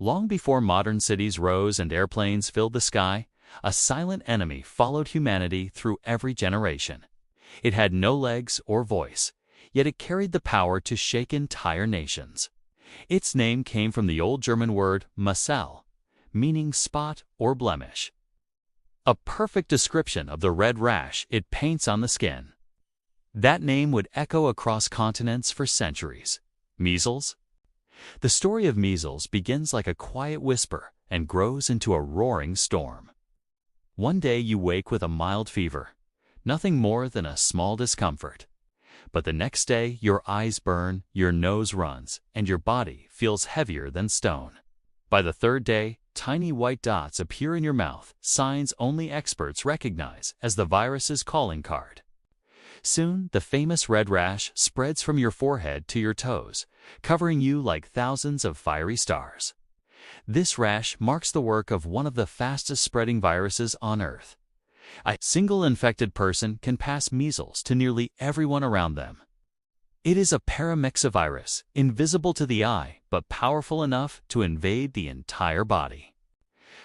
Long before modern cities rose and airplanes filled the sky, a silent enemy followed humanity through every generation. It had no legs or voice, yet it carried the power to shake entire nations. Its name came from the old German word Measles, meaning spot or blemish. A perfect description of the red rash it paints on the skin. That name would echo across continents for centuries. Measles? The story of measles begins like a quiet whisper and grows into a roaring storm. One day you wake with a mild fever, nothing more than a small discomfort. But the next day your eyes burn, your nose runs, and your body feels heavier than stone. By the third day, tiny white dots appear in your mouth, signs only experts recognize as the virus's calling card. Soon, the famous red rash spreads from your forehead to your toes, covering you like thousands of fiery stars. This rash marks the work of one of the fastest-spreading viruses on Earth. A single infected person can pass measles to nearly everyone around them. It is a paramyxovirus, invisible to the eye, but powerful enough to invade the entire body.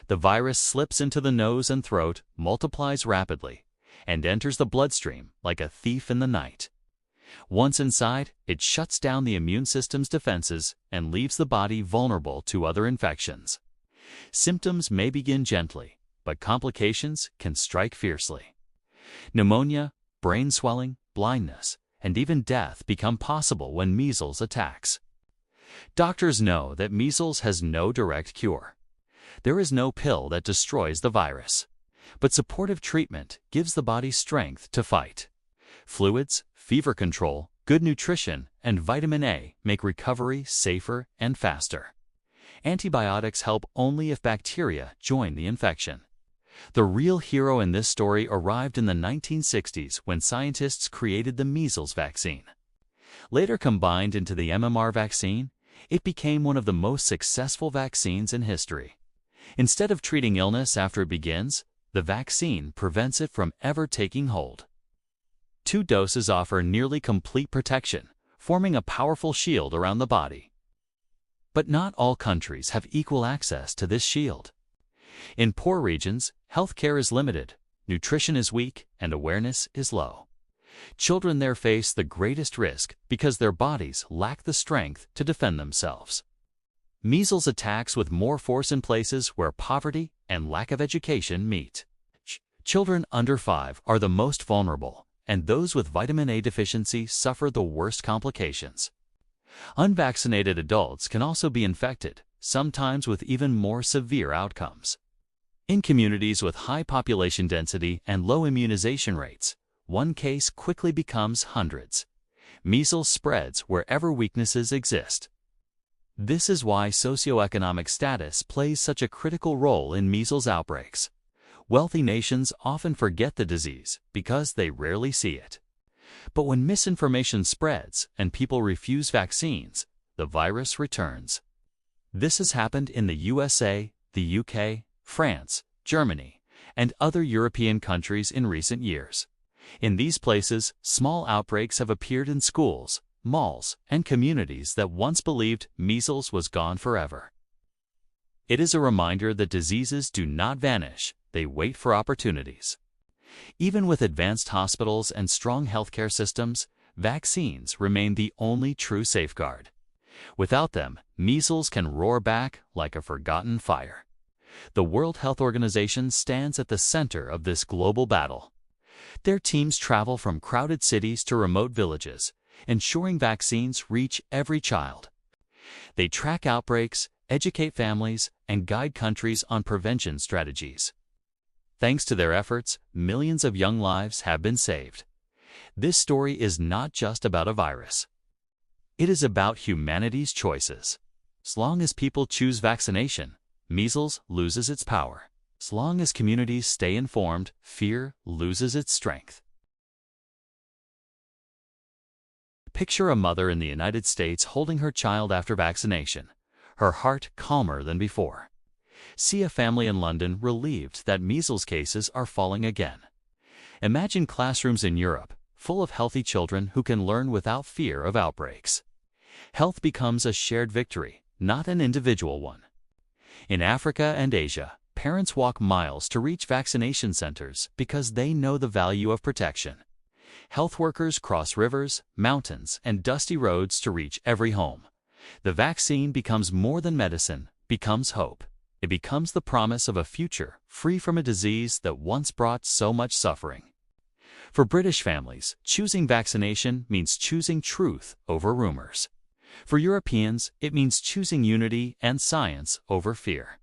The virus slips into the nose and throat, multiplies rapidly, and enters the bloodstream like a thief in the night. Once inside, it shuts down the immune system's defenses and leaves the body vulnerable to other infections. Symptoms may begin gently, but complications can strike fiercely. Pneumonia, brain swelling, blindness, and even death become possible when measles attacks. Doctors know that measles has no direct cure. There is no pill that destroys the virus, but supportive treatment gives the body strength to fight. Fluids, fever control, good nutrition, and vitamin A make recovery safer and faster. Antibiotics help only if bacteria join the infection. The real hero in this story arrived in the 1960s when scientists created the measles vaccine. Later combined into the MMR vaccine, it became one of the most successful vaccines in history. Instead of treating illness after it begins, the vaccine prevents it from ever taking hold. 2 doses offer nearly complete protection, forming a powerful shield around the body. But not all countries have equal access to this shield. In poor regions, healthcare is limited, nutrition is weak, and awareness is low. Children there face the greatest risk because their bodies lack the strength to defend themselves. Measles attacks with more force in places where poverty and lack of education meet. Children under 5 are the most vulnerable, and those with vitamin A deficiency suffer the worst complications. Unvaccinated adults can also be infected, sometimes with even more severe outcomes. In communities with high population density and low immunization rates, one case quickly becomes hundreds. Measles spreads wherever weaknesses exist. This is why socioeconomic status plays such a critical role in measles outbreaks. Wealthy nations often forget the disease because they rarely see it. But when misinformation spreads and people refuse vaccines, the virus returns. This has happened in the USA, the UK, France, Germany, and other European countries in recent years. In these places, small outbreaks have appeared in schools, malls, and communities that once believed measles was gone forever. It is a reminder that diseases do not vanish, they wait for opportunities. Even with advanced hospitals and strong healthcare systems, vaccines remain the only true safeguard. Without them, measles can roar back like a forgotten fire. The World Health Organization stands at the center of this global battle. Their teams travel from crowded cities to remote villages, ensuring vaccines reach every child. They track outbreaks, educate families, and guide countries on prevention strategies. Thanks to their efforts, millions of young lives have been saved. This story is not just about a virus. It is about humanity's choices. As long as people choose vaccination, measles loses its power. As long as communities stay informed, fear loses its strength. Picture a mother in the United States holding her child after vaccination, her heart calmer than before. See a family in London relieved that measles cases are falling again. Imagine classrooms in Europe, full of healthy children who can learn without fear of outbreaks. Health becomes a shared victory, not an individual one. In Africa and Asia, parents walk miles to reach vaccination centers because they know the value of protection. Health workers cross rivers, mountains, and dusty roads to reach every home. The vaccine becomes more than medicine, becomes hope. It becomes the promise of a future free from a disease that once brought so much suffering. For British families, choosing vaccination means choosing truth over rumors. For Europeans, it means choosing unity and science over fear.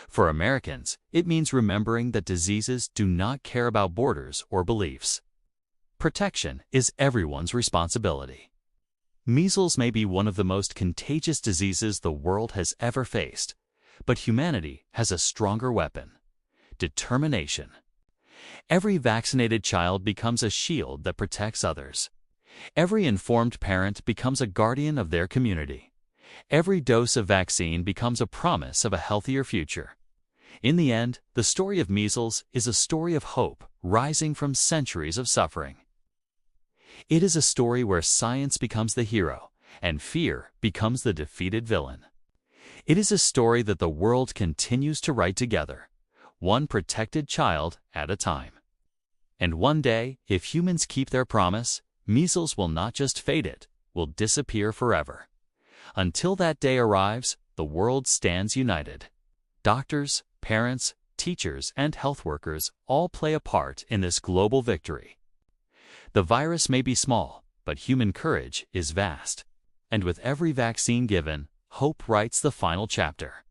For Americans, it means remembering that diseases do not care about borders or beliefs. Protection is everyone's responsibility. Measles may be one of the most contagious diseases the world has ever faced, but humanity has a stronger weapon: determination. Every vaccinated child becomes a shield that protects others. Every informed parent becomes a guardian of their community. Every dose of vaccine becomes a promise of a healthier future. In the end, the story of measles is a story of hope rising from centuries of suffering. It is a story where science becomes the hero and fear becomes the defeated villain. It is a story that the world continues to write together, one protected child at a time. And one day, if humans keep their promise, measles will not just fade, it will disappear forever. Until that day arrives, the world stands united. Doctors, parents, teachers, and health workers all play a part in this global victory. The virus may be small, but human courage is vast. And with every vaccine given, hope writes the final chapter.